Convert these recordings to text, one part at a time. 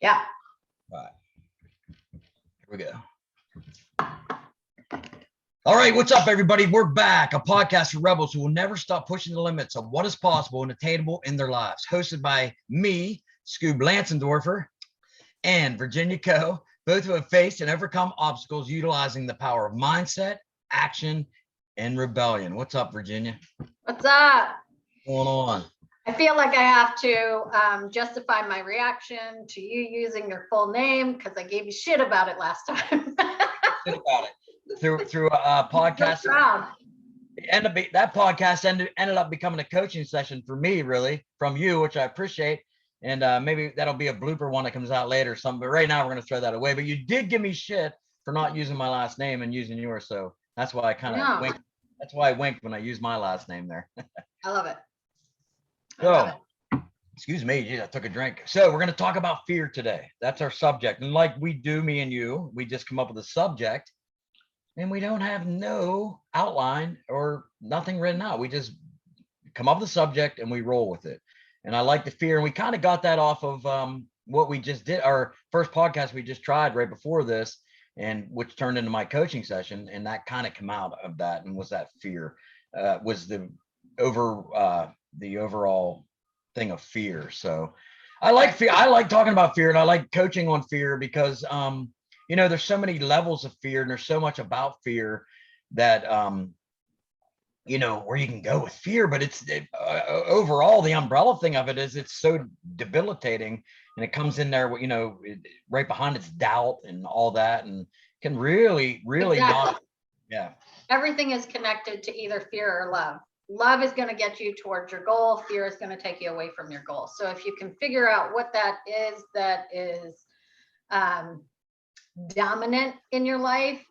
Yeah. All right. Here we go. All right, what's up, everybody? We're back, a podcast for rebels who will never stop pushing the limits of what is possible and attainable in their lives. Hosted by me, Scoob Lansendorfer, and Virginia Coe, both who have faced and overcome obstacles utilizing the power of mindset, action, and rebellion. What's up, Virginia? What's up? What's going on? I feel like I have to justify my reaction to you using your full name because I gave you shit about it last time. Shit about it. Through a podcast. So proud. That podcast ended up becoming a coaching session for me, really, from you, which I appreciate. And maybe that'll be a blooper one that comes out later or something. But right now we're going to throw that away. But you did give me shit for not using my last name and using yours. So that's why I kind of winked. That's why I winked when I used my last name there. I love it. Excuse me, geez, I took a drink. So we're going to talk about fear today. That's our subject. And like we do, me and you, we just come up with a subject and we don't have no outline or nothing written out. We just come up with a subject and we roll with it. And I like the fear. And we kind of got that off of what we just did. Our first podcast we just tried right before this, and which turned into my coaching session. And that kind of came out of that and was that fear, was the overall thing of fear. So I like fear. I like talking about fear, and I like coaching on fear because there's so many levels of fear and there's so much about fear that where you can go with fear, but overall the umbrella thing of it is it's so debilitating, and it comes in there, right behind its doubt and all that, and can really not. Yeah. Everything is connected to either fear or love. Love is going to get you towards your goal. Fear is going to take you away from your goal. So if you can figure out what that is dominant in your life,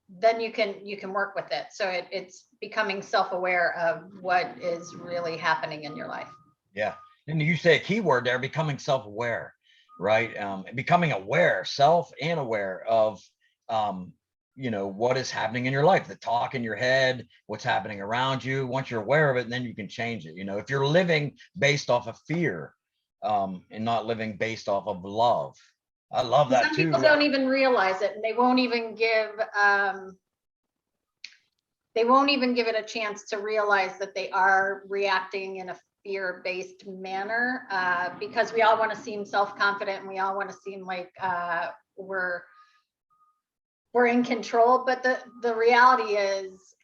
then you can work with it. So it's becoming self-aware of what is really happening in your life. Yeah. And you say a key word there, becoming self-aware, right? Becoming aware, self and aware of what is happening in your life, the talk in your head, what's happening around you. Once you're aware of it, then you can change it. If you're living based off of fear and not living based off of love. I love that too. Some people don't even realize it, and they won't even give it a chance to realize that they are reacting in a fear-based manner, because we all want to seem self-confident and we all want to seem like we're in control, but the reality is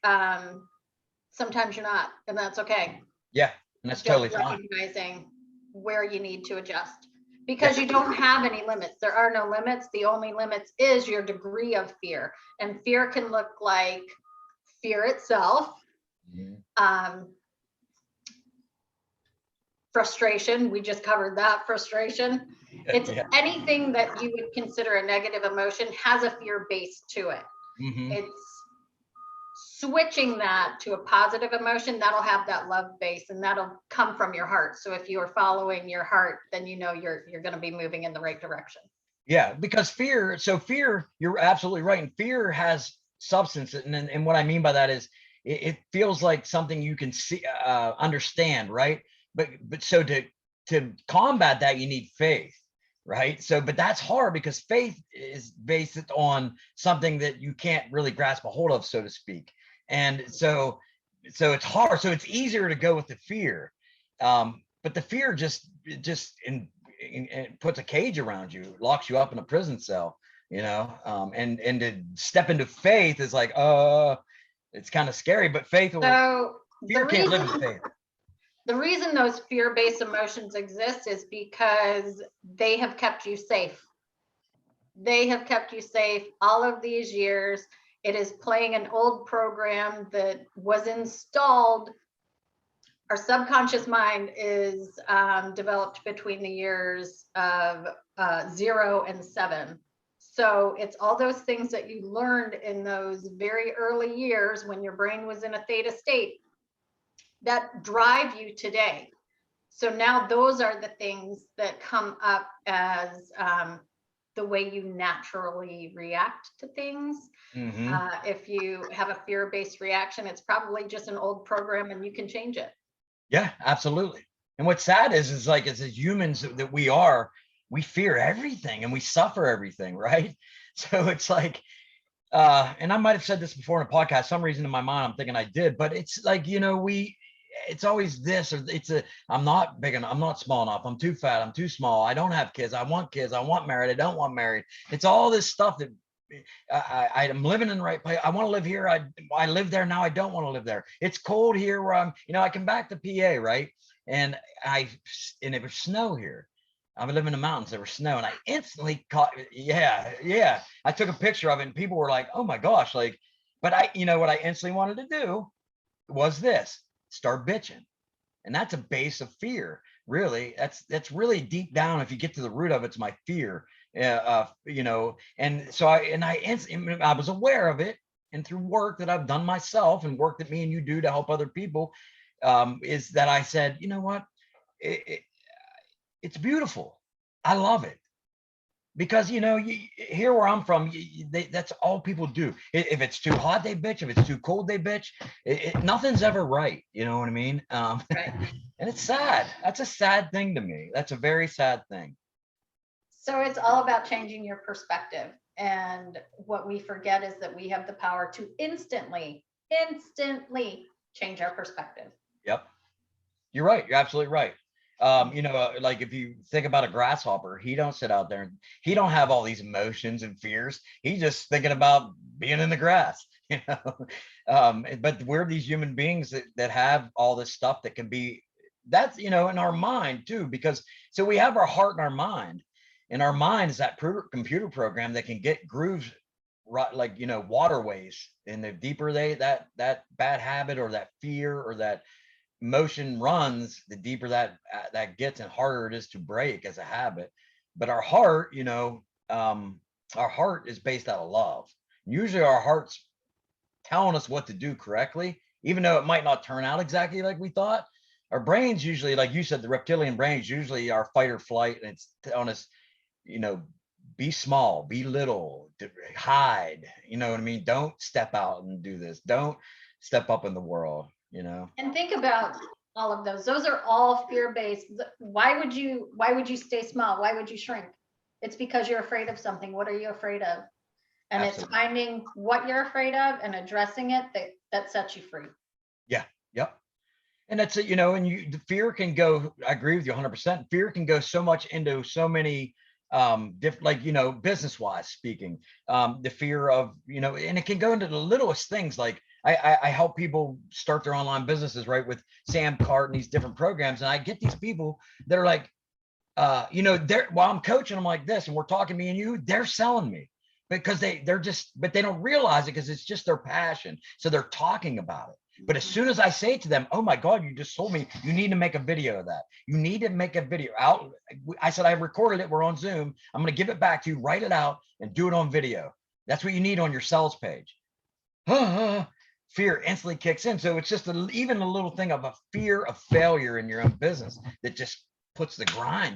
sometimes you're not, and that's okay. Yeah, and that's totally fine. Recognizing where you need to adjust, because you don't have any limits. There are no limits. The only limits is your degree of fear, and fear can look like fear itself, frustration. We just covered that. Frustration. It's anything that you would consider a negative emotion has a fear base to it. It's switching that to a positive emotion that'll have that love base, and that'll come from your heart. So if you are following your heart, then you're going to be moving in the right direction. Yeah, because fear, you're absolutely right. And fear has substance. And what I mean by that is it feels like something you can see, understand, right? But so to combat that, you need faith, right? So, but that's hard because faith is based on something that you can't really grasp a hold of, so to speak. And so it's hard. So it's easier to go with the fear. But the fear just puts a cage around you, locks you up in a prison cell, and to step into faith is like, it's kind of scary, but fear can't live in faith. The reason those fear-based emotions exist is because they have kept you safe. They have kept you safe all of these years. It is playing an old program that was installed. Our subconscious mind is developed between the years of 0 and 7. So it's all those things that you learned in those very early years when your brain was in a theta state that drive you today. So now those are the things that come up as the way you naturally react to things. If you have a fear-based reaction, it's probably just an old program and you can change it. Yeah, absolutely. And what's sad is like as humans that we are, we fear everything and we suffer everything, right? So it's like, and I might have said this before in a podcast, some reason in my mind, I'm thinking I did, but it's like, it's always this, or I'm not big enough, I'm not small enough, I'm too fat, I'm too small, I don't have kids, I want married, I don't want married. It's all this stuff that I'm living in the right place. I want to live here. I live there now. I don't want to live there. It's cold here where I come back to PA, right? And it was snow here. I live in the mountains. There was snow, and I instantly caught. Yeah. I took a picture of it, and people were like, "Oh my gosh!" Like, but what I instantly wanted to do was this: start bitching, and that's a base of fear. Really, that's really deep down. If you get to the root of it, it's my fear. And so I was aware of it, and through work that I've done myself and work that me and you do to help other people, is that I said, you know what, it's beautiful. I love it because here where I'm from, that's all people do. If it's too hot, they bitch. If it's too cold, they bitch. Nothing's ever right. You know what I mean? Right. And it's sad. That's a sad thing to me. That's a very sad thing. So it's all about changing your perspective. And what we forget is that we have the power to instantly change our perspective. Yep. You're right. You're absolutely right. Like if you think about a grasshopper, he don't sit out there and he don't have all these emotions and fears. He's just thinking about being in the grass, but we're these human beings that have all this stuff that can be, that's, in our mind too, because so we have our heart and our mind. And our mind is that computer program that can get grooves, right, like waterways. And the deeper that bad habit or that fear or that motion runs, the deeper that gets and harder it is to break as a habit. But our heart, our heart is based out of love. Usually our heart's telling us what to do correctly, even though it might not turn out exactly like we thought. Our brains usually, like you said, the reptilian brains usually are fight or flight, and it's telling us, be small, be little, hide, you know what I mean? Don't step out and do this. Don't step up in the world, And think about all of those. Those are all fear-based. Why would you stay small? Why would you shrink? It's because you're afraid of something. What are you afraid of? And Absolutely. It's finding what you're afraid of and addressing it that sets you free. Yeah. Yep. And that's it, and the fear can go, I agree with you 100%. Fear can go so much into so many different, like, business wise speaking, the fear of, and it can go into the littlest things. Like I help people start their online businesses, right, with Sam Cart and these different programs. And I get these people that are like, while I'm coaching them like this and we're talking, me and you, they're selling me because but they don't realize it because it's just their passion. So they're talking about it. But as soon as I say to them, oh my God, you just told me you need to make a video of that. You need to make a video out. I said, I recorded it. We're on Zoom. I'm going to give it back to you, write it out and do it on video. That's what you need on your sales page. Fear instantly kicks in. So it's just even a little thing of a fear of failure in your own business that just puts the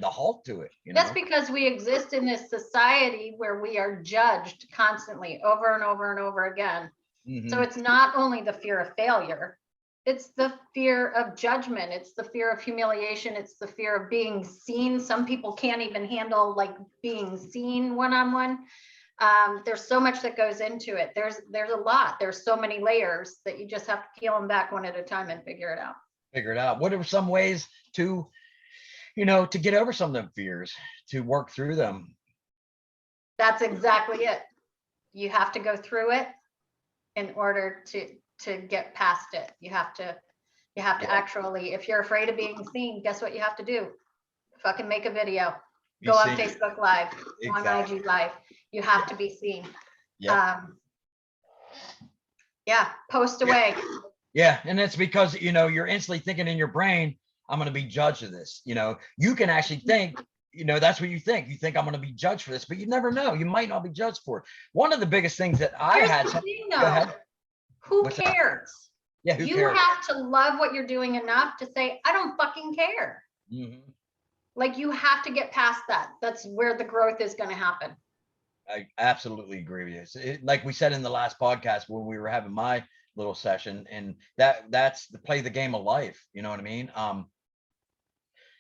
halt to it. That's because we exist in this society where we are judged constantly over and over and over again. Mm-hmm. So it's not only the fear of failure, it's the fear of judgment. It's the fear of humiliation. It's the fear of being seen. Some people can't even handle like being seen one-on-one. There's so much that goes into it. There's a lot. There's so many layers that you just have to peel them back one at a time and figure it out. What are some ways to, to get over some of them fears, to work through them? That's exactly it. You have to go through it in order to get past it. You have to actually, if you're afraid of being seen, guess what you have to do? Fucking make a video. Go on Facebook Live, on IG Live. You have to be seen. Post away. Yeah, and it's because, you're instantly thinking in your brain, I'm going to be judged of this. You can actually think, that's what you think. You think I'm going to be judged for this, but you never know. You might not be judged for it. One of the biggest things that Here's the thing, though. Who cares? That? Yeah, who you cares? have to love what you're doing enough to say, I don't fucking care. Mm-hmm. Like you have to get past that. That's where the growth is going to happen. I absolutely agree with you. Like we said in the last podcast when we were having my little session, and that's the play the game of life. You know what I mean?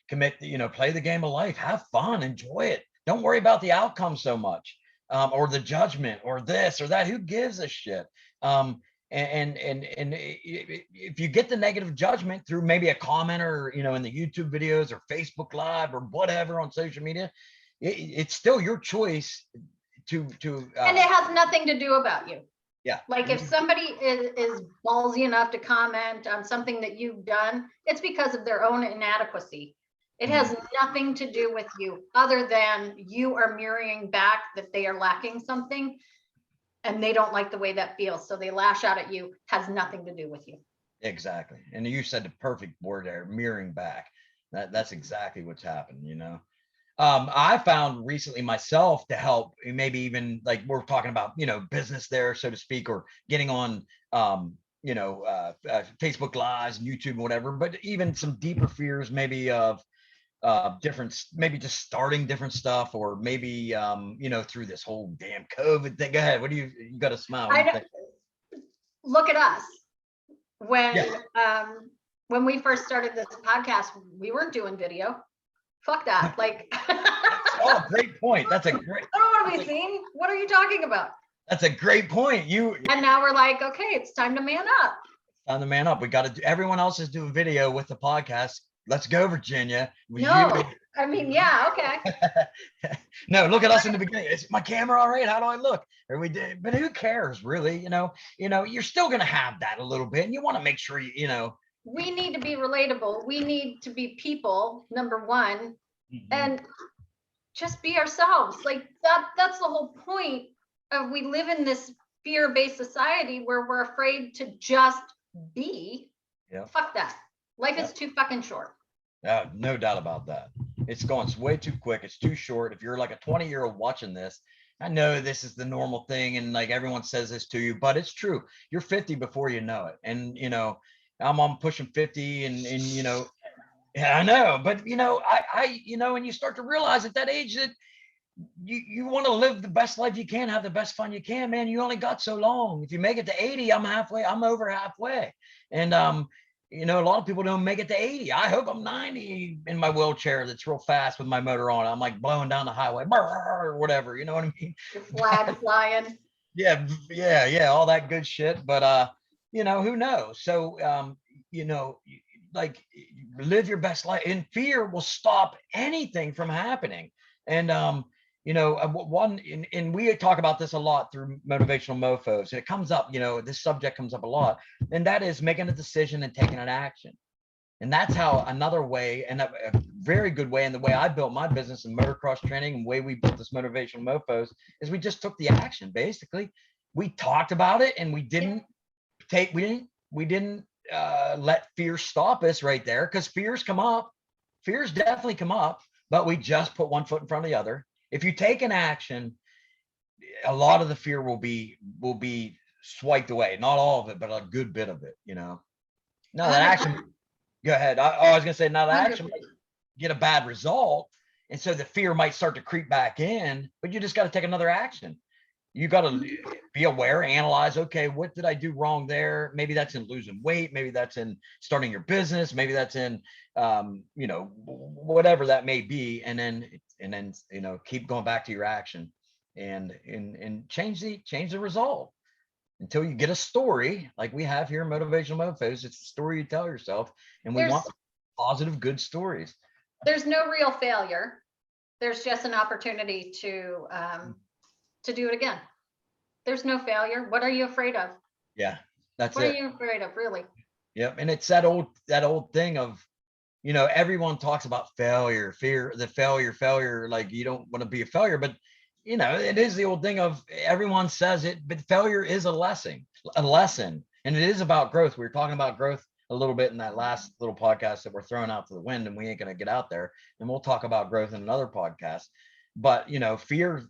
commit, play the game of life, have fun, enjoy it. Don't worry about the outcome so much, or the judgment or this or that. Who gives a shit? And if you get the negative judgment through maybe a comment or, in the YouTube videos or Facebook Live or whatever on social media, it's still your choice to and it has nothing to do about you. Yeah. Like if somebody is ballsy enough to comment on something that you've done, it's because of their own inadequacy. It has nothing to do with you, other than you are mirroring back that they are lacking something and they don't like the way that feels. So they lash out at you. Has nothing to do with you. Exactly. And you said the perfect word there, mirroring back. That's exactly what's happened, I found recently myself to help, maybe even like we're talking about, business there, so to speak, or getting on, Facebook Lives and YouTube and whatever, but even some deeper fears, maybe of different, maybe just starting different stuff, or maybe, through this whole damn COVID thing. Go ahead. What do you got to smile? Look at us. Yeah. When we first started this podcast, we weren't doing video. Fuck that. Like, oh, great point. That's a great. I don't want to be seen. What are you talking about? That's a great point. And now we're like, okay, it's time to man up. Time to man up. We got to do. Everyone else is doing video with the podcast. Let's go, Virginia. No, I mean, yeah, okay. No, look at us in the beginning. Is my camera all right? How do I look? Or we did, but who cares, really? You're still gonna have that a little bit, and you want to make sure we need to be relatable. We need to be people, number one, and just be ourselves. Like that's the whole point of, we live in this fear-based society where we're afraid to just be. Yeah. Fuck that. Life is too fucking short. No doubt about that. It's going way too quick. It's too short. If you're like a 20-year-old watching this, I know this is the normal thing, and like everyone says this to you, but it's true. You're 50 before you know it. And I'm pushing 50, and yeah, I know, but and you start to realize at that age that you want to live the best life you can, have the best fun you can, man. You only got so long. If you make it to 80, I'm over halfway. And a lot of people don't make it to 80. I hope I'm 90 in my wheelchair that's real fast with my motor on. I'm like blowing down the highway or whatever, you know what I mean? Your flag flying. Yeah, all that good shit. But who knows? So like, live your best life, and fear will stop anything from happening. And and we talk about this a lot through Motivational Mofos, and it comes up, this subject comes up a lot, and that is making a decision and taking an action. And that's how another way, and a very good way, and the way I built my business in motocross training, and the way we built this Motivational Mofos, is we just took the action. Basically, we talked about it, and we didn't let fear stop us right there, because fears definitely come up, but we just put one foot in front of the other. If you take an action, a lot of the fear will be swiped away. Not all of it, but a good bit of it, Now that action, go ahead. I was gonna say, now that action might get a bad result, and so the fear might start to creep back in, but you just got to take another action. You got to be aware, analyze, okay, what did I do wrong there? Maybe that's in losing weight. Maybe that's in starting your business. Maybe that's in, whatever that may be. And then, keep going back to your action and change the result until you get a story like we have here in Motivational Mofos. It's the story you tell yourself, and we want positive, good stories. There's no real failure. There's just an opportunity to do it again. There's no failure. What are you afraid of? Yeah, that's what it. What are you afraid of, really? Yep. And it's that old thing of, everyone talks about failure, fear, the failure, like you don't want to be a failure, but it is the old thing of, everyone says it, but failure is a lesson, and it is about growth. We were talking about growth a little bit in that last little podcast that we're throwing out to the wind, and we ain't going to get out there, and we'll talk about growth in another podcast. But fear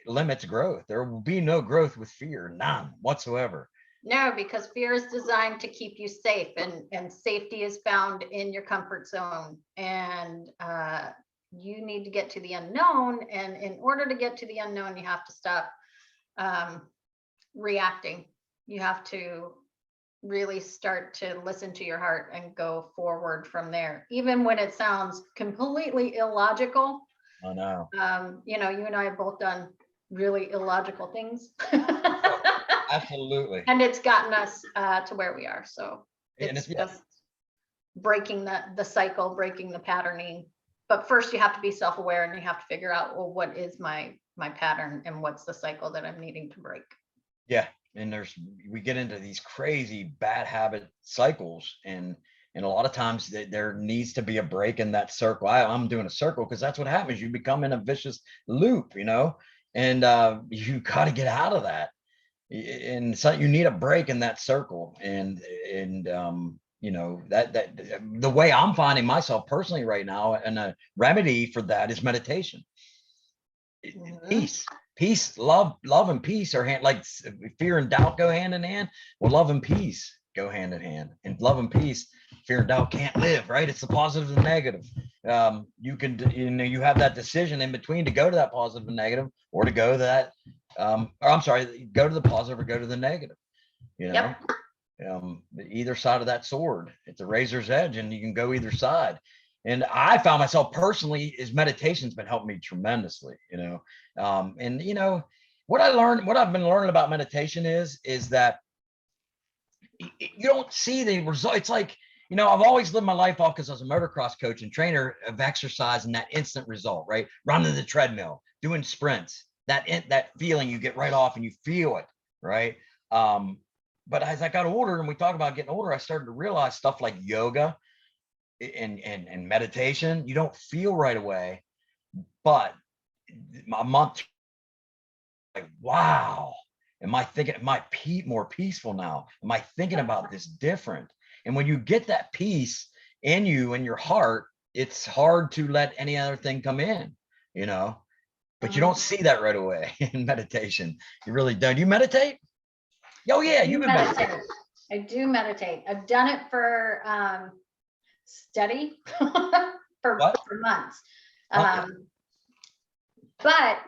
limits growth. There will be no growth with fear, none whatsoever. No, because fear is designed to keep you safe, and safety is found in your comfort zone. And you need to get to the unknown. And in order to get to the unknown, you have to stop reacting. You have to really start to listen to your heart and go forward from there, even when it sounds completely illogical. I know. You know, you and I have both done really illogical things. Oh, absolutely. And it's gotten us to where we are. So And it's it's, yeah, just breaking the cycle, breaking the patterning. But first you have to be self-aware and you have to figure out, well, what is my pattern and what's the cycle that I'm needing to break. yeah. And we get into these crazy bad habit cycles, and a lot of times there needs to be a break in that circle. I'm doing a circle because that's what happens. You become in a vicious loop, and you got to get out of that. And so you need a break in that circle. And that the way I'm finding myself personally right now, and a remedy for that is meditation. Mhm. Peace, love and peace are like fear and doubt go hand in hand. Well, love and peace go hand in hand, and love and peace, fear and doubt can't live, right? It's the positive and negative. You have that decision in between to go to that positive and negative, or to go to that, or I'm sorry, go to the positive or go to the negative, you know. Yep. Either side of that sword, it's a razor's edge, and you can go either side. And I found myself personally, is meditation's been helping me tremendously, and what I've been learning about meditation is that you don't see the result. It's like, I've always lived my life off, because I was a motocross coach and trainer, of exercise and that instant result, right? Running the treadmill, doing sprints, that feeling you get right off and you feel it, right? But as I got older, and we talk about getting older, I started to realize stuff like yoga and meditation, you don't feel right away, but a month, like, wow, am I more peaceful now? Am I thinking about this different? And when you get that peace in you, in your heart, it's hard to let any other thing come in, but you don't see that right away in meditation. You really don't. Do you meditate? Oh yeah, you've been meditating. I do meditate. I've done it for steady for What? months. Okay. But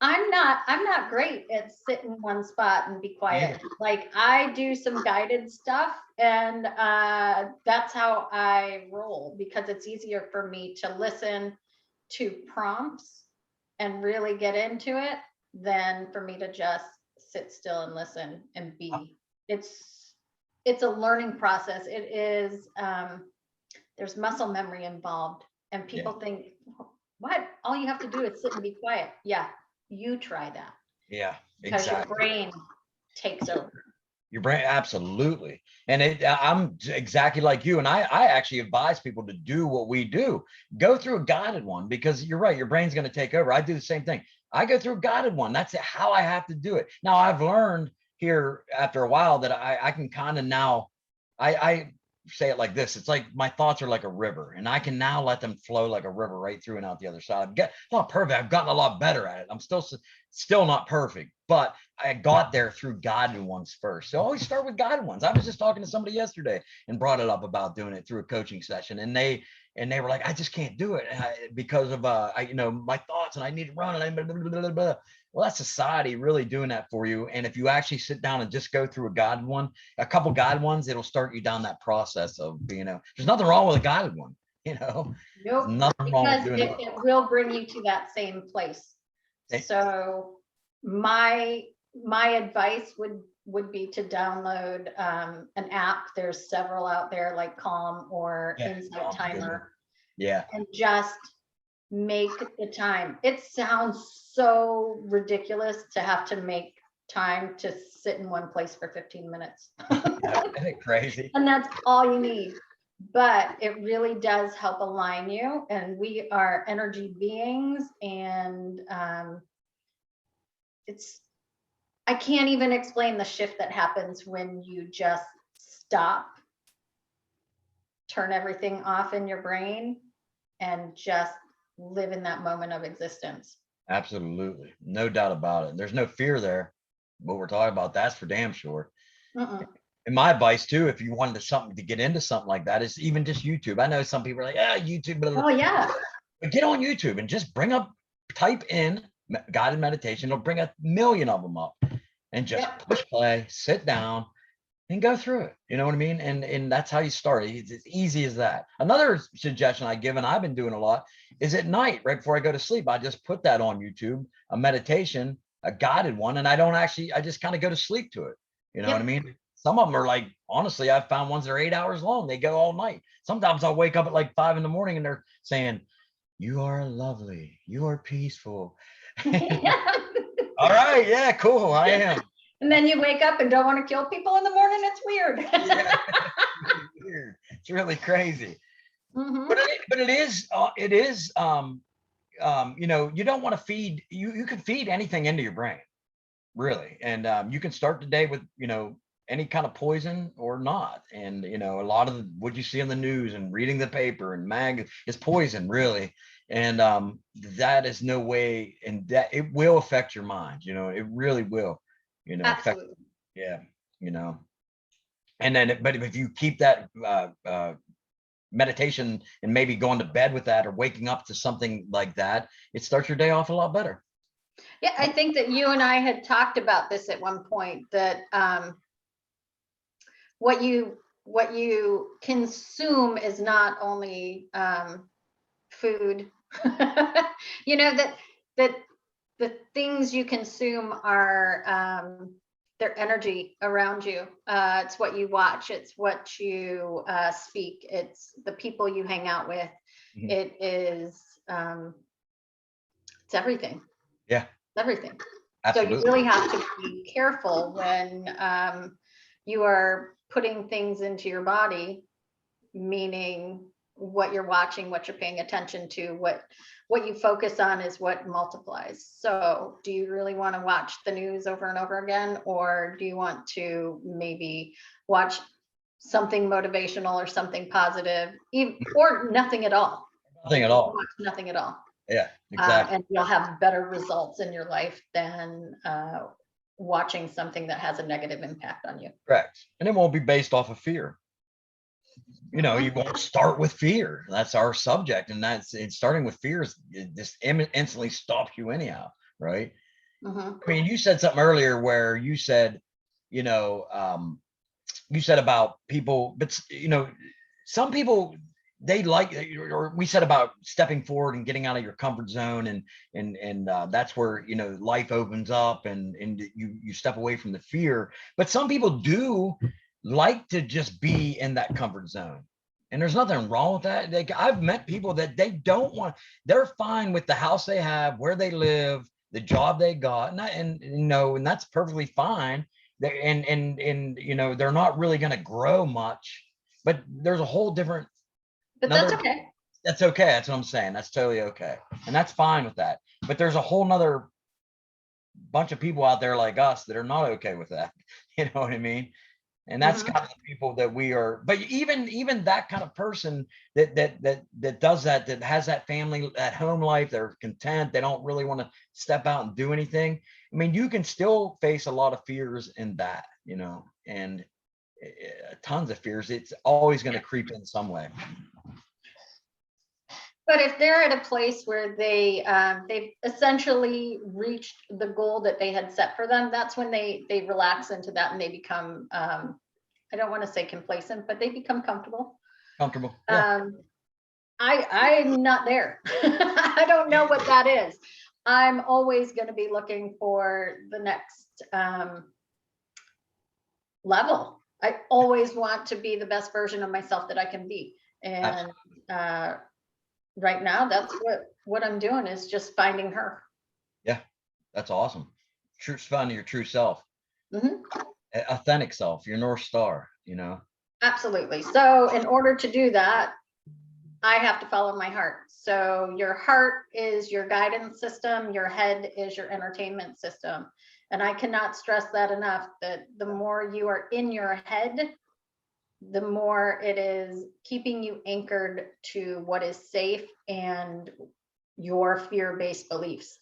I'm not great at sit in one spot and be quiet. Like, I do some guided stuff, and that's how I roll, because it's easier for me to listen to prompts and really get into it than for me to just sit still and listen and be. It's a learning process. It is, there's muscle memory involved, and people think, what? All you have to do is sit and be quiet. Yeah, you try that. Yeah, Because exactly. your brain takes over. Your brain, absolutely. And I'm exactly like you. And I actually advise people to do what we do. Go through a guided one, because you're right, your brain's going to take over. I do the same thing. I go through a guided one. That's how I have to do it. Now, I've learned here after a while that I can kind of now, I say it like this. It's like my thoughts are like a river, and I can now let them flow like a river right through and out the other side. Not perfect. I've gotten a lot better at it. I'm still not perfect, but I got there through guided ones first. So always start with guided ones. I was just talking to somebody yesterday and brought it up about doing it through a coaching session, and they were like, I just can't do it because of my thoughts, and I need to run, and blah, blah, blah, blah. Well, that's society really doing that for you. And if you actually sit down and just go through a couple guided ones, it'll start you down that process of there's nothing wrong with a guided one. Nope. There's nothing wrong with doing it will bring you to that same place. So my advice would be to download an app. There's several out there, like Calm or Insight Timer. Yeah. And just make the time. It sounds so ridiculous to have to make time to sit in one place for 15 minutes. Isn't it crazy? And that's all you need. But it really does help align you. And we are energy beings, and I can't even explain the shift that happens when you just stop, turn everything off in your brain, and just live in that moment of existence. Absolutely. No doubt about it. There's no fear there. What we're talking about, that's for damn sure. And my advice too, if you wanted to get into something like that, is even just YouTube. I know some people are like, YouTube. Blah, blah. Oh yeah. But get on YouTube and just type in guided meditation. It'll bring 1 million of them up, and just push play, sit down, and go through it. You know what I mean? And that's how you start. It's as easy as that. Another suggestion I give, and I've been doing a lot, is at night, right before I go to sleep, I just put that on YouTube, a meditation, a guided one, and I just kind of go to sleep to it. You know what I Yep. mean? Some of them are like, honestly, I've found ones that are 8 hours long. They go all night. Sometimes I'll wake up at like 5 a.m. and they're saying, "You are lovely. You are peaceful." All right. Yeah, cool. I am. And then you wake up and don't want to kill people in the morning. It's weird. Yeah. It's really weird. It's really crazy. Mhm. But it is you know, you don't want to feed you can feed anything into your brain, really. And you can start the day with, you know, any kind of poison or not. And you know, a lot of what you see on the news and reading the paper and is poison, really. And that is no way, and that it will affect your mind, you know, it really will, you know, affect, Absolutely. yeah, you know. And then but if you keep that meditation and maybe going to bed with that or waking up to something like that, it starts your day off a lot better. Yeah, I think that you and I had talked about this at one point, that what you consume is not only food. You know, that the things you consume are their energy around you. It's what you watch, it's what you speak, it's the people you hang out with. Mhm. It is it's everything. Yeah, Everything. So you absolutely. really have to be careful when you are putting things into your body, meaning what you're watching, what you're paying attention to, what you focus on is what multiplies. So do you really want to watch the news over and over again, or do you want to maybe watch something motivational or something positive, or nothing at all? Nothing at You can all. watch nothing at all, Yeah, exactly. and you'll have better results in your life than watching something that has a negative impact on you. Correct. And it won't be based off of fear. You know, you Mhm. won't start with fear. That's our subject. And that's it's starting with fear is it just instantly stops you anyhow. Right. Mhm. I mean, you said something earlier where you said, you know, you said about people, but you know, some people they like, or we said about stepping forward and getting out of your comfort zone, and that's where, you know, life opens up, and you step away from the fear. But some people do like to just be in that comfort zone, and there's nothing wrong with that. I've met people that they don't want, they're fine with the house they have, where they live, the job they got, and you know, and that's perfectly fine. And you know, they're not really going to grow much, but there's a whole different, But that's another, okay. that's okay, that's what I'm saying, that's totally okay, and that's fine with that. But there's a whole nother bunch of people out there like us that are not okay with that. You know what I mean? And that's Mhm. kind of the people that we are. But even that kind of person that does that, that has that family at home life, they're content, they don't really want to step out and do anything. I mean, you can still face a lot of fears in that, you know, and tons of fears. It's always going to creep in some way. But if they're at a place where they've essentially reached the goal that they had set for them, that's when they relax into that and they become I don't want to say complacent, but they become comfortable. Comfortable. Yeah. Um, I'm not there. I don't know what that is. I'm always going to be looking for the next level. I always want to be the best version of myself that I can be. And Absolutely. right now, that's what I'm doing, is just finding her. Yeah. That's awesome. True, finding your true self, Mhm. authentic self, your North Star, you know. Absolutely. So in order to do that, I have to follow my heart. So your heart is your guidance system, your head is your entertainment system. And I cannot stress that enough, that the more you are in your head, the more it is keeping you anchored to what is safe and your fear-based beliefs.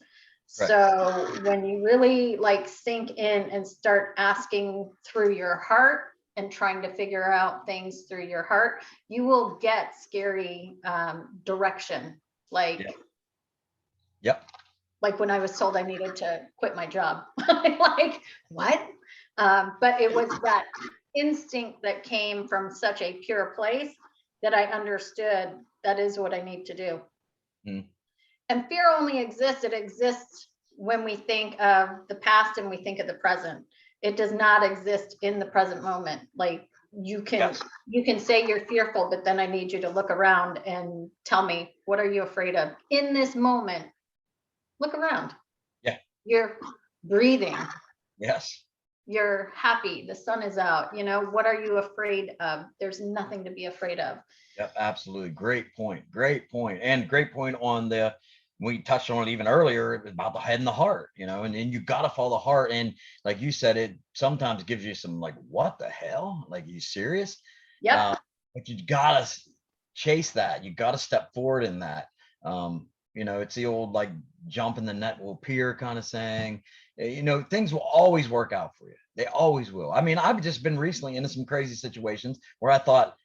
Correct. So when you really like sink in and start asking through your heart and trying to figure out things through your heart, you will get scary direction. Yeah. Like Yep. like when I was told I needed to quit my job. Like, what? But it was that instinct that came from such a pure place that I understood that is what I need to do. Mm. And fear only exists. It exists when we think of the past and we think of the present. It does not exist in the present moment. Like you can say you're fearful, but then I need you to look around and tell me, what are you afraid of in this moment? Look around. Yeah. You're breathing. Yes. You're happy. The sun is out. You know, what are you afraid of? There's nothing to be afraid of. Yep, absolutely. Great point. Great point. And great point on we touched on it even earlier about the head and the heart, and then you got to follow the heart. And like you said, it sometimes gives you some like, what the hell? Like, you serious? Yeah. But you got to chase that. You got to step forward in that. It's the old like jump in the net will appear kind of saying. Things will always work out for you. They always will. I mean, I've just been recently into some crazy situations where I thought,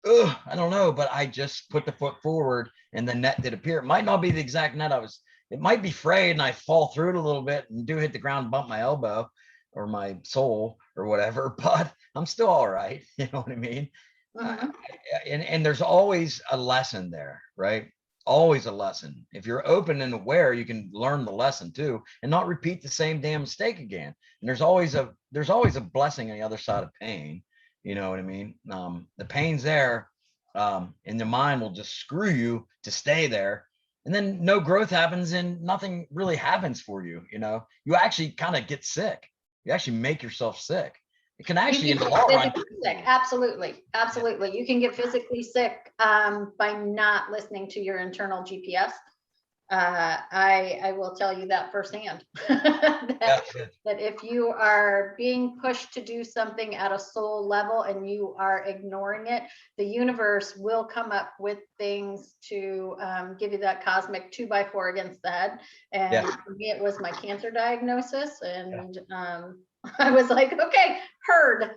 I don't know, but I just put the foot forward and the net did appear. It might not be the exact net it might be frayed and I fall through it a little bit and do hit the ground and bump my elbow or my soul or whatever, but I'm still all right. You know what I mean? Mhm. And there's always a lesson there, right? Always a lesson. If you're open and aware, you can learn the lesson too and not repeat the same damn mistake again. And there's always a blessing on the other side of pain. You know what I mean? The pain's there, and the mind will just screw you to stay there. And then no growth happens and nothing really happens for you. You actually kind of get sick. You actually make yourself sick. It can actually, in the long run, sick. Absolutely. Absolutely. You can get physically sick by not listening to your internal GPS. I will tell you that firsthand. that if you are being pushed to do something at a soul level and you are ignoring it, the universe will come up with things to give you that cosmic 2x4 against the head. And for me, it was my cancer diagnosis. And I was like, okay, heard.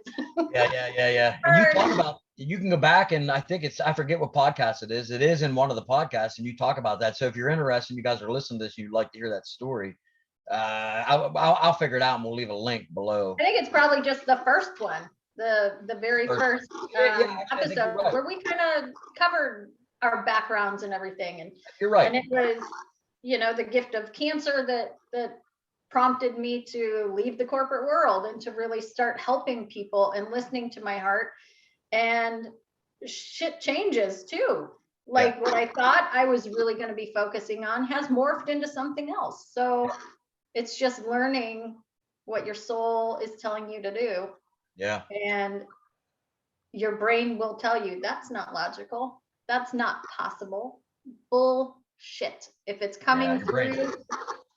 Yeah. And you talk about, you can go back and I think I forget what podcast it is. It is in one of the podcasts and you talk about that. So if you're interested, you guys are listening to this, you'd like to hear that story. I'll figure it out and we'll leave a link below. I think it's probably just the first one, the very first episode where we kind of covered our backgrounds and everything. And you're right. And it was, the gift of cancer that prompted me to leave the corporate world and to really start helping people and listening to my heart. And shit changes too. Like what I thought I was really going to be focusing on has morphed into something else. So it's just learning what your soul is telling you to do. Yeah. And your brain will tell you that's not logical. That's not possible. Bullshit. If it's coming through,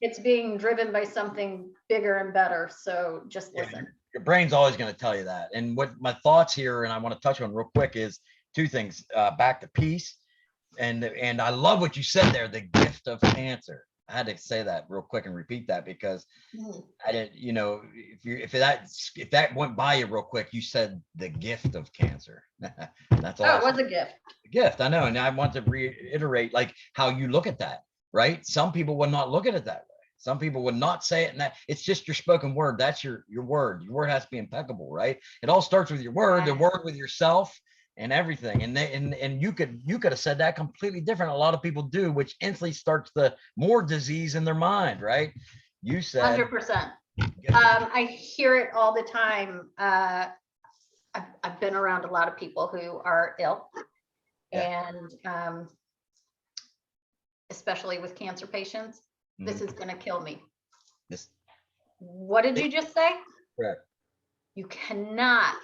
it's being driven by something bigger and better. So just listen. Your brain's always going to tell you that. And what my thoughts here, and I want to touch on real quick, is two things. Back to peace, and I love what you said there. The gift of cancer. I had to say that real quick and repeat that because I didn't. If that went by you real quick, you said the gift of cancer. That's all. Oh, it was a gift. A gift. I know, and I want to reiterate like how you look at that. Right? Some people would not look at it that way. Some people would not say it, and that it's just your spoken word. That's your word. Your word has to be impeccable, right? It all starts with your word, the word with yourself, and everything. And you could have said that completely different. A lot of people do, which instantly starts the more disease in their mind, right? You said 100%. I hear it all the time. I've been around a lot of people who are ill, and especially with cancer patients. This is going to kill me. What did you just say? Correct. You cannot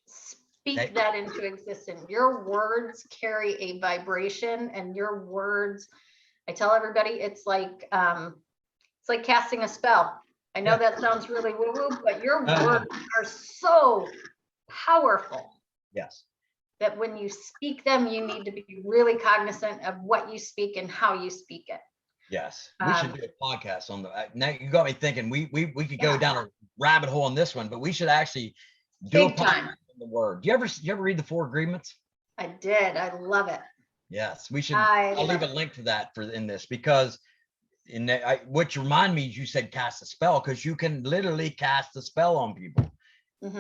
speak that into existence. Your words carry a vibration, and your words, I tell everybody, it's like casting a spell. I know that sounds really woo-woo, but your words are so powerful. Yes. That when you speak them, you need to be really cognizant of what you speak and how you speak it. Yes, we should do a podcast on now. You got me thinking. We could go down a rabbit hole on this one, but we should actually do a podcast on the word. Do you ever read the 4 Agreements? I did. I love it. Yes, we should. I'll leave a link to that in this because what you remind me is you said cast a spell because you can literally cast a spell on people.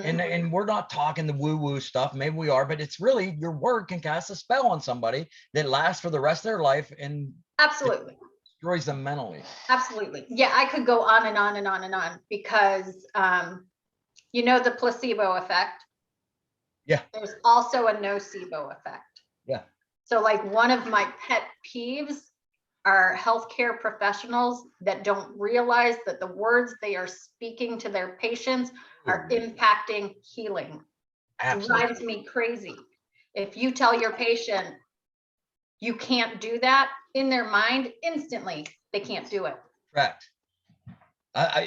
And we're not talking the woo-woo stuff. Maybe we are, but it's really your word can cast a spell on somebody that lasts for the rest of their life and Absolutely. destroys them mentally. Absolutely. Yeah, I could go on and on and on and on because you know the placebo effect. Yeah. There's also a nocebo effect. Yeah. So like one of my pet peeves are healthcare professionals that don't realize that the words they are speaking to their patients are impacting healing. Absolutely. Drives me crazy. If you tell your patient you can't do that, in their mind, instantly, they can't do it. Correct.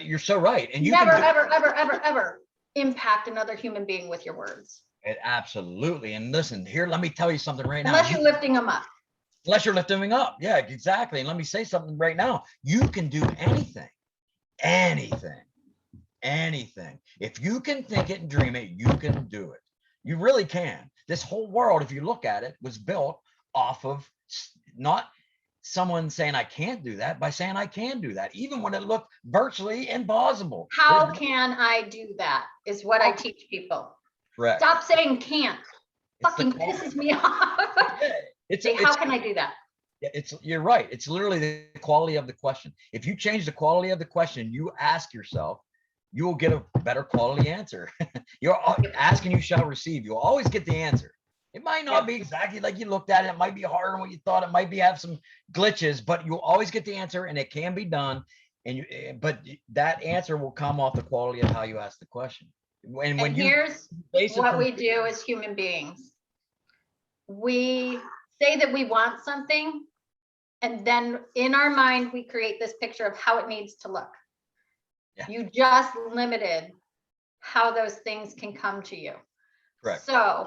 You're so right. And you never, can ever impact another human being with your words. Absolutely. And listen, here, let me tell you something right now. Unless you're lifting them up. Unless you're lifting them up. Yeah, exactly. And let me say something right now. You can do anything. If you can think it and dream it, you can do it. You really can. This whole world, if you look at it, was built off of not someone saying I can't do that, by saying I can do that, even when it looked virtually impossible. How can I do that is what I teach people. Correct. Stop saying can't. Fucking pisses me off. Say, how can I do that? Yeah, you're right. It's literally the quality of the question. If you change the quality of the question you ask yourself, you will get a better quality answer. You're asking, you shall receive. You'll always get the answer. It might not be exactly like you looked at it. It might be harder than what you thought. It might have some glitches, but you'll always get the answer, and it can be done. But that answer will come off the quality of how you ask the question. And here's what we do as human beings. We say that we want something, and then in our mind, we create this picture of how it needs to look. Yeah. You just limited how those things can come to you. Correct. So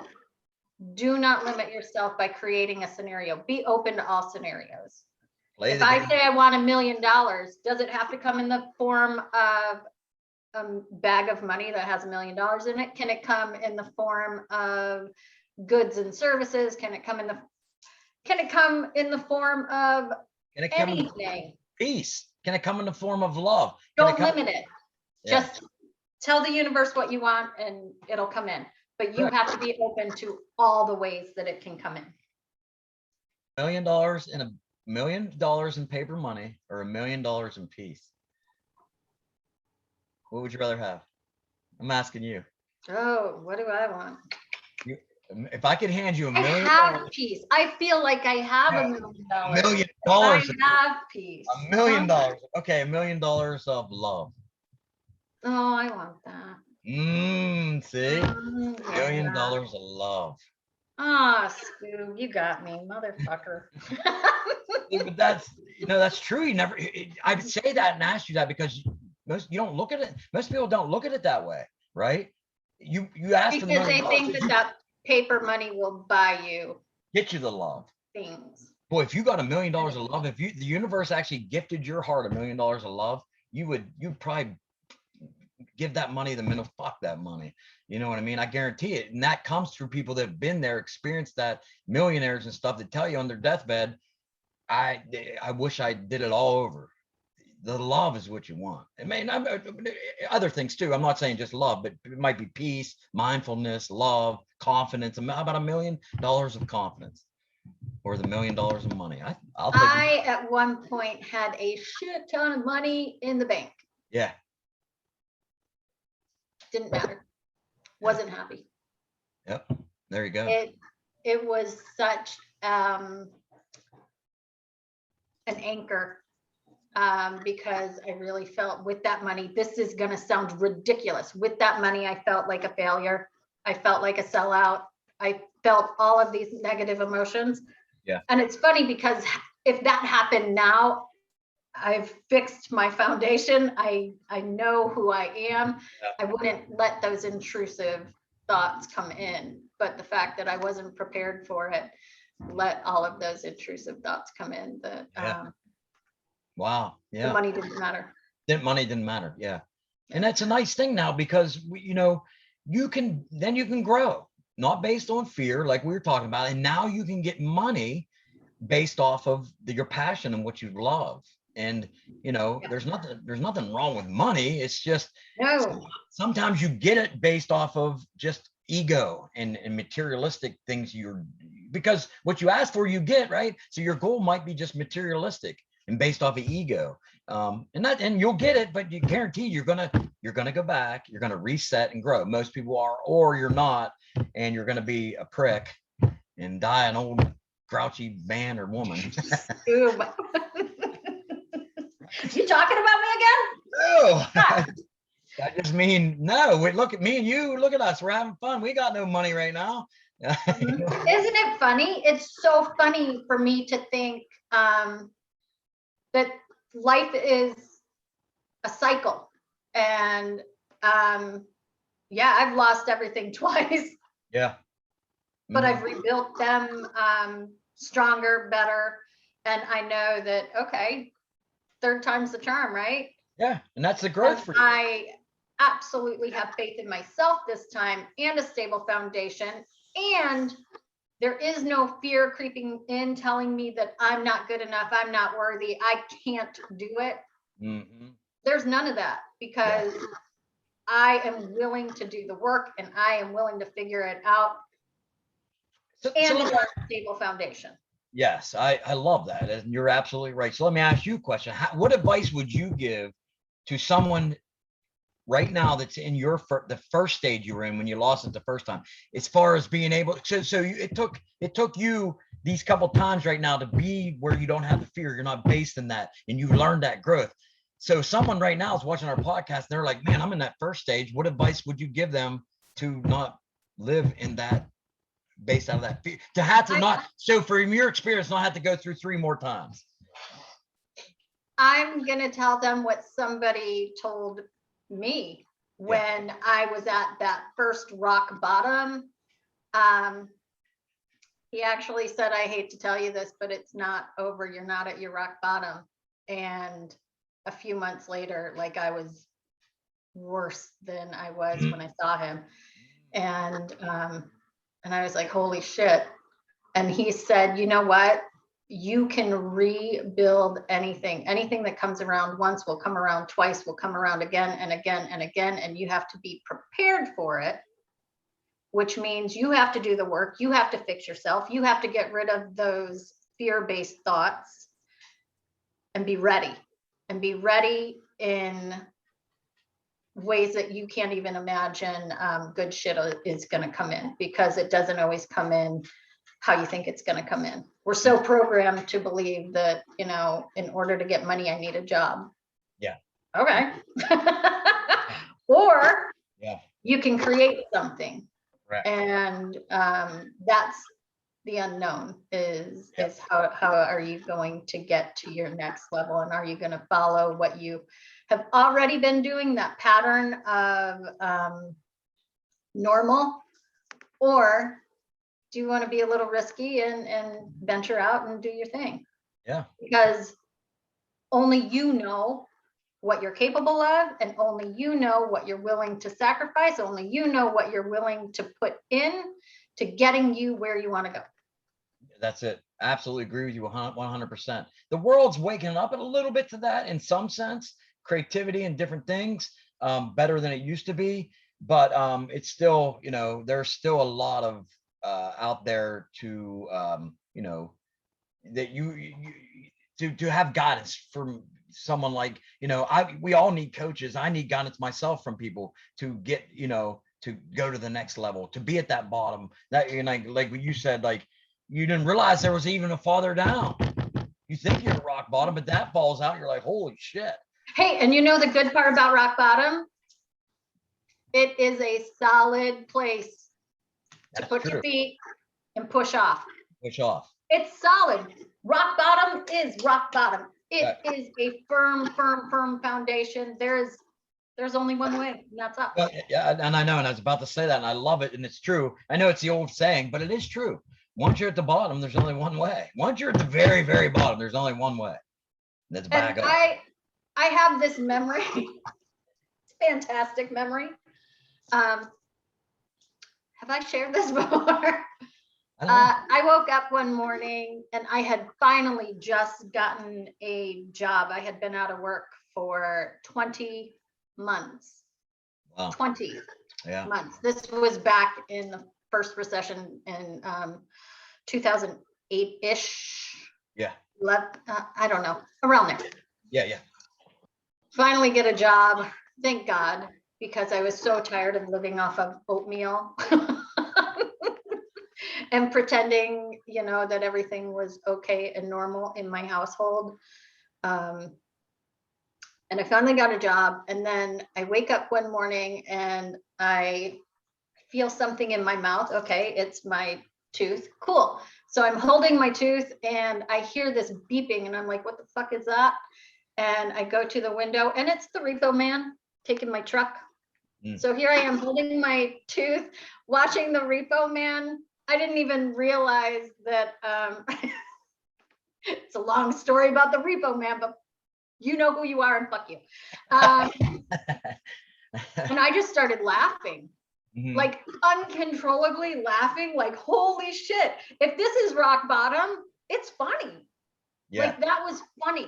do not limit yourself by creating a scenario. Be open to all scenarios. If I say I want $1 million, does it have to come in the form of a bag of money that has $1 million in it? Can it come in the form of goods and services? Can it come in the form of anything? Peace. Can it come in the form of love? Don't limit it. Yeah. Just tell the universe what you want and it'll come in. But you have to be open to all the ways that it can come in. $1 million and $1 million in paper money, or $1 million in peace? What would you rather have? I'm asking you. Oh, what do I want? If I could hand you $1 million, I have peace. I feel like I have $1 million. $1 million. I have peace. $1 million. Okay, $1 million of love. Oh, I want that. See? $1 million of love. Ah, Scoob, you got me, motherfucker. But that's true. I would say that and ask you that because you don't look at it. Most people don't look at it that way, right? You ask them because they think that paper money will buy you, get you the love things. Boy, if you got $1 million of love, if the universe actually gifted your heart $1 million of love, you'd probably give that money the minute. Fuck that money. You know what I mean? I guarantee it. And that comes through people that have been there, experienced that, millionaires and stuff that tell you on their deathbed, I wish I did it all over. The love is what you want. I mean, other things too. I'm not saying just love, but it might be peace, mindfulness, love, confidence. How about $1 million of confidence, or the $1 million of money? I'll take I at one point had a shit ton of money in the bank. Yeah. Didn't matter. Wasn't happy. Yep. There you go. It was such an anchor. Because I really felt with that money, this is going to sound ridiculous. With that money, I felt like a failure. I felt like a sellout. I felt all of these negative emotions. Yeah. And it's funny because if that happened now, I've fixed my foundation. I know who I am. Yeah. I wouldn't let those intrusive thoughts come in. But the fact that I wasn't prepared for it, let all of those intrusive thoughts come in. Wow. Yeah. The money didn't matter. Money didn't matter. Yeah. And that's a nice thing now because you can grow, not based on fear, like we were talking about. And now you can get money based off of your passion and what you love. And there's nothing wrong with money. It's just No. sometimes you get it based off of just ego and materialistic things. Because what you ask for, you get, right? So your goal might be just materialistic and based off of ego. And you'll get it, but you guarantee you're gonna go back, you're gonna reset and grow. Most people are, or you're not, and you're gonna be a prick and die an old grouchy man or woman. Ooh. You talking about me again? No, I just mean, no, look at me and you, look at us, we're having fun. We got no money right now. Isn't it funny? It's so funny for me to think that life is a cycle. And yeah, I've lost everything twice. Yeah. But I've rebuilt them stronger, better. And I know that, okay, third time's the charm, right? Yeah. And that's the growth for you. I absolutely have faith in myself this time and a stable foundation. And there is no fear creeping in telling me that I'm not good enough, I'm not worthy, I can't do it. There's none of that, because I am willing to do the work and I am willing to figure it out. And it's a stable foundation. Yes, I love that. And you're absolutely right. So let me ask you a question. What advice would you give to someone right now that's in the first stage you were in when you lost it the first time, as far as being able it took you these couple times right now to be where you don't have the fear, you're not based in that, and you learned that growth. So someone right now is watching our podcast and they're like, man, I'm in that first stage. What advice would you give them to not live in that, based out of that fear, to have to not, so from your experience, not have to go through 3 more times? I'm going to tell them what somebody told me when I was at that first rock bottom. He actually said, I hate to tell you this, but it's not over. You're not at your rock bottom. And a few months later, like, I was worse than I was when I saw him. And I was like, holy shit. And he said, you know what? You can rebuild anything. Anything that comes around once will come around twice, will come around again and again and again. And you have to be prepared for it, which means you have to do the work. You have to fix yourself. You have to get rid of those fear-based thoughts and be ready. And be ready in ways that you can't even imagine. Good shit is going to come in, because it doesn't always come in how you think it's going to come in. We're so programmed to believe that, in order to get money, I need a job. Yeah. Okay. Or yeah, you can create something. right. And that's the unknown is how are you going to get to your next level? And are you going to follow what you have already been doing, that pattern of normal? Or do you want to be a little risky and venture out and do your thing? Yeah. Because only you know what you're capable of, and only you know what you're willing to sacrifice. Only you know what you're willing to put in to getting you where you want to go. That's it. Absolutely agree with you 100%. The world's waking up a little bit to that in some sense, creativity and different things, better than it used to be. But it's still, there's still a lot of out there to, that to have guidance from someone like, we all need coaches. I need guidance myself from people to get, to go to the next level, to be at that bottom. That, like what you said, like, you didn't realize there was even a farther down. You think you're at rock bottom, but that falls out. You're like, holy shit. Hey, and the good part about rock bottom? It is a solid place to put your feet and push off. Push off. It's solid. Rock bottom is rock bottom. It is a firm foundation. There's only one way, and that's up. Yeah, and I know, and I was about to say that, and I love it, and it's true. I know it's the old saying, but it is true. Once you're at the bottom, there's only one way. Once you're at the very, very bottom, there's only one way. That's back up. I have this memory. It's fantastic memory. Have I shared this before? I don't know. I woke up one morning and I had finally just gotten a job. I had been out of work for 20 months. Wow. 20 Yeah. months. This was back in the first recession in 2008-ish. Yeah. I don't know, around there. Yeah. Finally get a job, thank God, because I was so tired of living off of oatmeal and pretending, that everything was okay and normal in my household. And I finally got a job, and then I wake up one morning and I feel something in my mouth. Okay, it's my tooth. Cool. So I'm holding my tooth and I hear this beeping and I'm like, what the fuck is that? And I go to the window and it's the repo man taking my truck. So here I am holding my tooth, watching the repo man. I didn't even realize that it's a long story about the repo man, but you know who you are and fuck you. And I just started laughing. Like uncontrollably laughing, like, holy shit, if this is rock bottom, it's funny. Yeah. Like that was funny.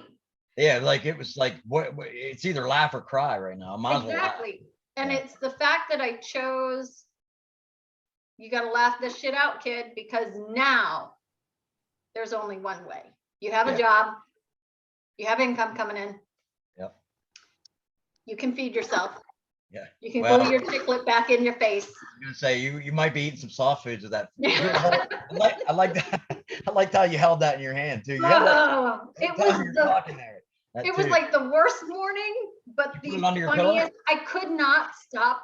Yeah, like it was like what it's either laugh or cry right now. Exactly. And it's the fact that I chose, you got to laugh this shit out, kid, because now there's only one way. You have a job, you have income coming in. Yep. You can feed yourself. Yeah. You can glue your chiclet back in your face. I'm gonna say you might be eating some soft foods with that. I like that. I liked how you held that in your hand too. It was like the worst morning, but the funniest. I could not stop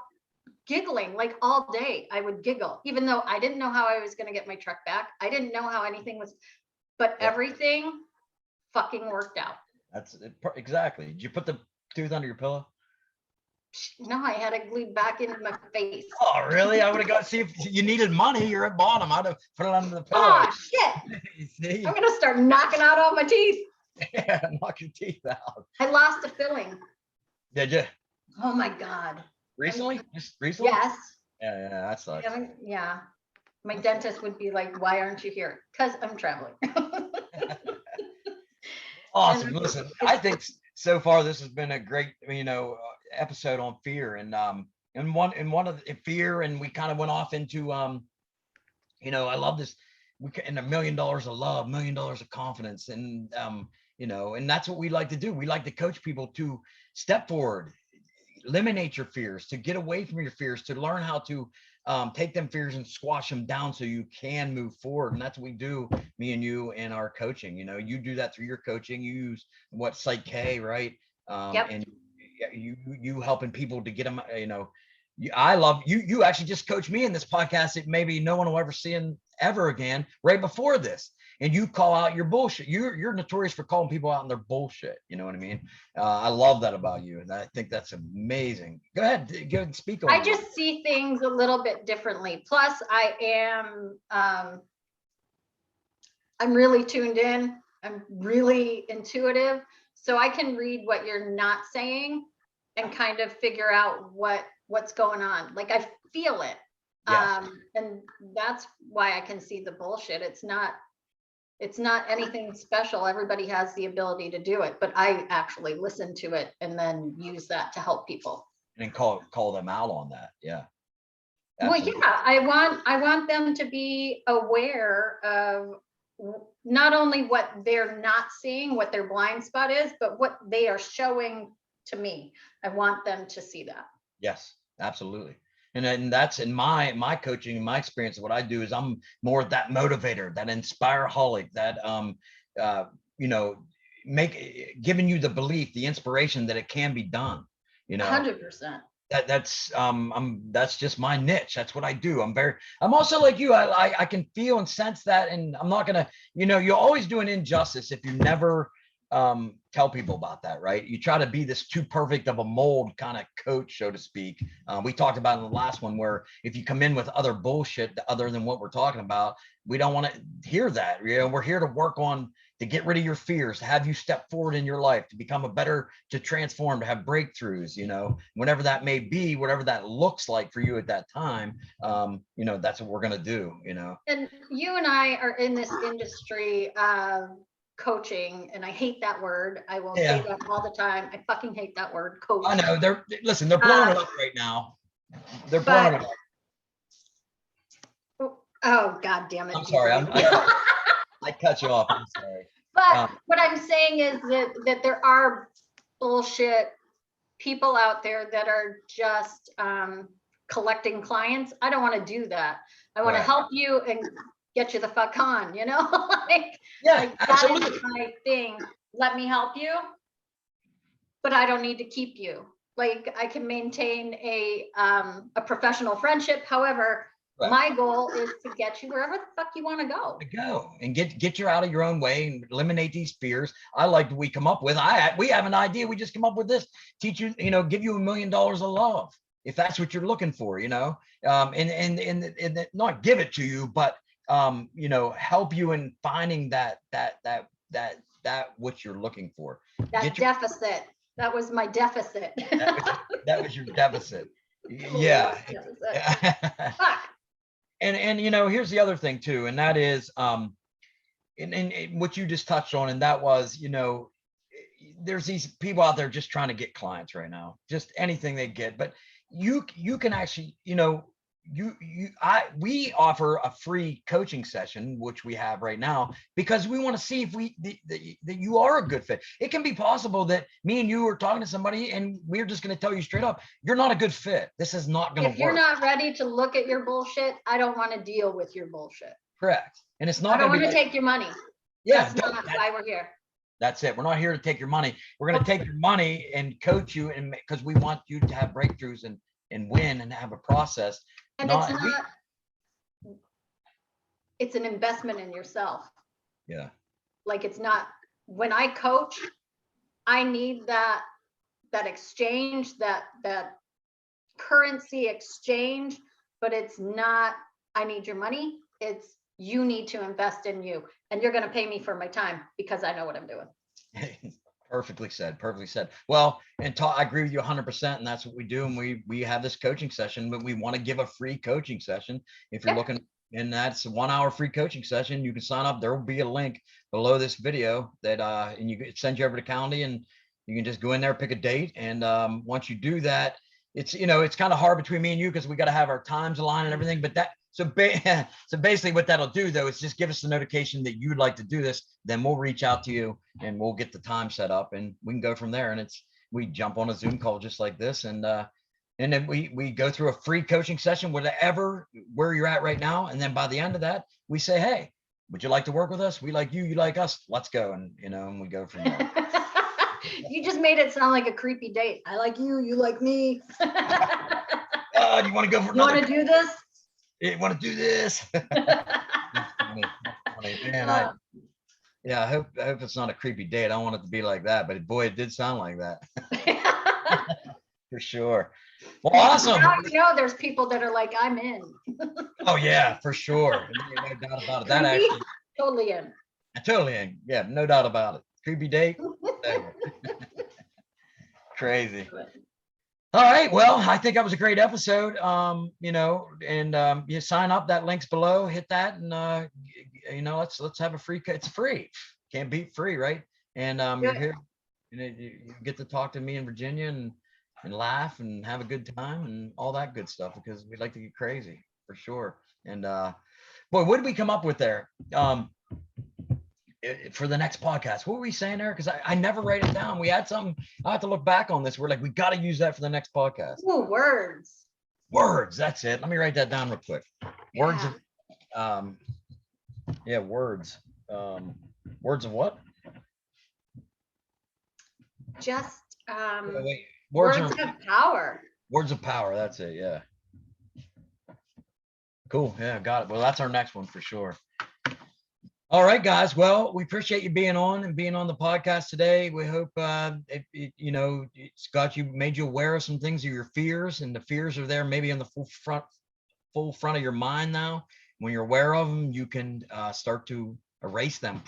giggling like all day. I would giggle, even though I didn't know how I was gonna get my truck back. I didn't know how anything was, but everything fucking worked out. That's it, exactly. Did you put the tooth under your pillow? No, I had it glued back into my face. Oh, really? I would have got, see if you needed money, you're at bottom. I'd have put it under the pillow. Oh, shit. See? I'm going to start knocking out all my teeth. Yeah, knock your teeth out. I lost a filling. Did you? Oh, my God. Recently? Just recently? Yes. Yeah, that sucks. Yeah. My dentist would be like, why aren't you here? Because I'm traveling. Awesome. Listen, I think so far this has been a great, episode on fear, and one of the fear, and we kind of went off into I love this, and $1 million of love, $1 million of confidence, and and that's what we like to do. We like to coach people to step forward, eliminate your fears, to get away from your fears, to learn how to take them fears and squash them down so you can move forward. And that's what we do, me and you, in our coaching. You do that through your coaching. You use Psych K, right? And you helping people to get them, I love you actually just coached me in this podcast that maybe no one will ever see ever again, right before this. And you call out your bullshit. You're notorious for calling people out on their bullshit. You know what I mean? I love that about you. And I think that's amazing. Go ahead and speak on it. I just see things a little bit differently. Plus I am, I'm really tuned in. I'm really intuitive. So I can read what you're not saying and kind of figure out what's going on. Like I feel it. Yes. And that's why I can see the bullshit. It's not anything special. Everybody has the ability to do it, but I actually listen to it and then use that to help people. And call them out on that. Yeah. Absolutely. Well, yeah, I want them to be aware of not only what they're not seeing, what their blind spot is, but what they are showing to me. I want them to see that. Yes, absolutely. And that's in my coaching, in my experience, what I do is I'm more that motivator, that inspireholic, that giving you the belief, the inspiration that it can be done. 100%. That's just my niche. That's what I do. I'm also like you. I can feel and sense that, and I'm not gonna, you always do an injustice if you never tell people about that, right? You try to be this too perfect of a mold kind of coach, so to speak. We talked about in the last one where if you come in with other bullshit other than what we're talking about, we don't want to hear that. We're here to work on to get rid of your fears, to have you step forward in your life, to become a better, to transform, to have breakthroughs, you know, whatever that may be, whatever that looks like for you at that time. You know, that's what we're going to do, you know. And you and I are in this industry of coaching, and I hate that word. I will say that all the time. I fucking hate that word, coach. I know they're blowing it up right now. They're blowing it up. Oh, God damn it. I'm sorry. I cut you off. I'm sorry. But what I'm saying is that there are bullshit people out there that are just collecting clients. I don't want to do that. I want to help you and get you the fuck on, you know? like that is my thing. Let me help you, but I don't need to keep you. Like, I can maintain a professional friendship. However, my goal is to get you wherever the fuck you want to go. And get you out of your own way and eliminate these fears. I like we come up with. We have an idea. We just come up with this. Teach you, you know, give you $1 million of love if that's what you're looking for, you know. And not give it to you, but you know, help you in finding that what you're looking for. That deficit. That was my deficit. that was your deficit. Yeah. Fuck. And you know, here's the other thing too, and that is and what you just touched on, and that was, you know, there's these people out there just trying to get clients right now, just anything they get. But you can actually, you know, we offer a free coaching session, which we have right now, because we want to see if that you are a good fit. It can be possible that me and you are talking to somebody and we're just going to tell you straight up, you're not a good fit. This is not going to work. If you're not ready to look at your bullshit, I don't want to deal with your bullshit. Correct. And it's not. I don't want to take your money. Yeah, that's not why we're here. That's it. We're not here to take your money. We're going to take your money and coach you, and because we want you to have breakthroughs and win and have a process. And it's an investment in yourself. Yeah. Like, it's not, when I coach, I need that exchange, that currency exchange, but it's not, I need your money. It's, you need to invest in you, and you're going to pay me for my time because I know what I'm doing. Perfectly said. Well, and I agree with you 100%. And that's what we do. And we have this coaching session, but we want to give a free coaching session. If you're looking, and that's a 1 hour free coaching session, you can sign up. There will be a link below this video that, and you can send you over to Calendly, and you can just go in there, pick a date. And once you do that, it's, you know, it's kind of hard between me and you, because we got to have our times aligned and everything, but so basically what that'll do though is just give us the notification that you'd like to do this. Then we'll reach out to you and we'll get the time set up, and we can go from there. And we jump on a Zoom call just like this. And then we go through a free coaching session, where you're at right now. And then by the end of that, we say, hey, would you like to work with us? We like you, you like us, let's go. And, you know, and we go from there. You just made it sound like a creepy date. I like you, you like me. Do you want to go for you want to do this? You want to do this? funny. Man, I hope it's not a creepy date. I don't want it to be like that, but boy, it did sound like that. For sure. Well, awesome. Now, you know, there's people that are like, I'm in. Oh yeah, for sure. No doubt about it. That actually totally in. Totally in. Yeah, no doubt about it. Creepy date. Crazy. All right. Well, I think that was a great episode. You know, and you sign up, that link's below, hit that, and you know, let's have a free, it's free. Can't beat free, right? And you're here, you get to talk to me in Virginia and laugh and have a good time and all that good stuff, because we like to get crazy for sure. And boy, what did we come up with there? For the next podcast, what were we saying there? Because I never write it down. We had something. I have to look back on this. We're like, we got to use that for the next podcast. Ooh, words. That's it. Let me write that down real quick. Words of words. Words of what? Just wait. Words of power. Words of power. That's it. Yeah. Cool. Yeah, got it. Well, that's our next one for sure. All right, guys. Well, we appreciate you being on the podcast today. We hope you know, it's made you aware of some things of your fears, and the fears are there maybe on the full front of your mind now. When you're aware of them, you can start to erase them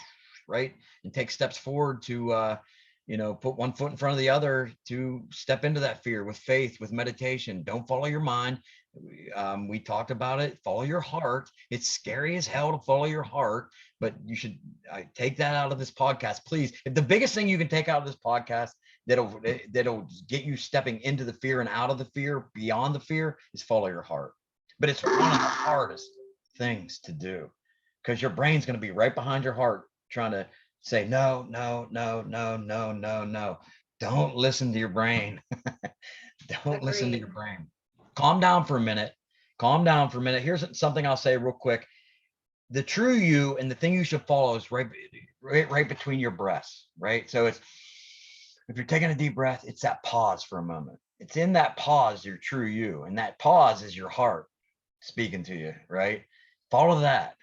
right? And take steps forward to, put one foot in front of the other to step into that fear with faith, with meditation. Don't follow your mind. We talked about it. Follow your heart. It's scary as hell to follow your heart, but you should take that out of this podcast, please. If the biggest thing you can take out of this podcast that'll get you stepping into the fear and out of the fear, beyond the fear, is follow your heart. But it's one of the hardest things to do, because your brain's going to be right behind your heart trying to say no, no, no, no, no, no, no. Don't listen to your brain. Don't listen to your brain. Calm down for a minute. Calm down for a minute. Here's something I'll say real quick. The true you and the thing you should follow is right between your breaths, right? So it's, if you're taking a deep breath, it's that pause for a moment. It's in that pause, your true you, and that pause is your heart speaking to you, right? Follow that.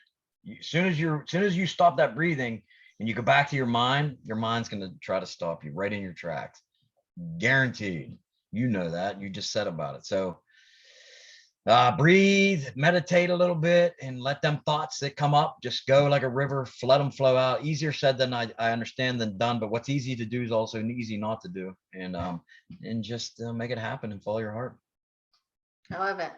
As soon as you stop that breathing and you go back to your mind's going to try to stop you right in your tracks. Guaranteed. You know that. You just said about it. So breathe, meditate a little bit, and let them thoughts that come up just go like a river, let them flow out. Easier said than I understand than done, but what's easy to do is also easy not to do. And just make it happen and follow your heart. I love it.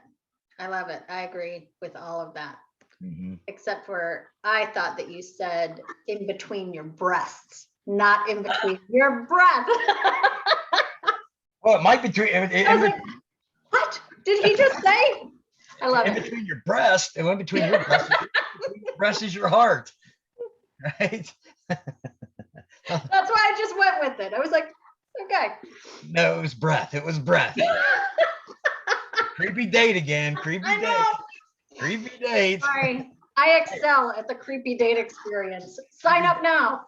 I love it. I agree with all of that. Mm-hmm. Except for, I thought that you said in between your breasts, not in between your breath. Well, it might be between. I was like, what did he just say? I love it. In between your breast, and in between your breast, breast is your heart, right? That's why I just went with it. I was like, okay. No, it was breath. It was breath. Creepy date again. Creepy date. Creepy date. Sorry. I excel at the creepy date experience. Sign up now.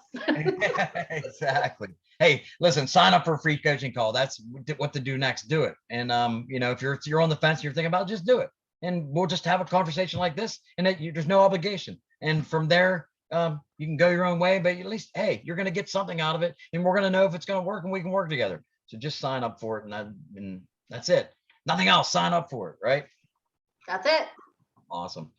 Exactly. Hey, listen, sign up for a free coaching call. That's what to do next. Do it. And if you're on the fence, you're thinking about it, just do it. And we'll just have a conversation like this, and there's no obligation. And from there, you can go your own way, but at least, hey, you're going to get something out of it, and we're going to know if it's going to work, and we can work together. So just sign up for it, and that's it. Nothing else. Sign up for it, right? That's it. Awesome.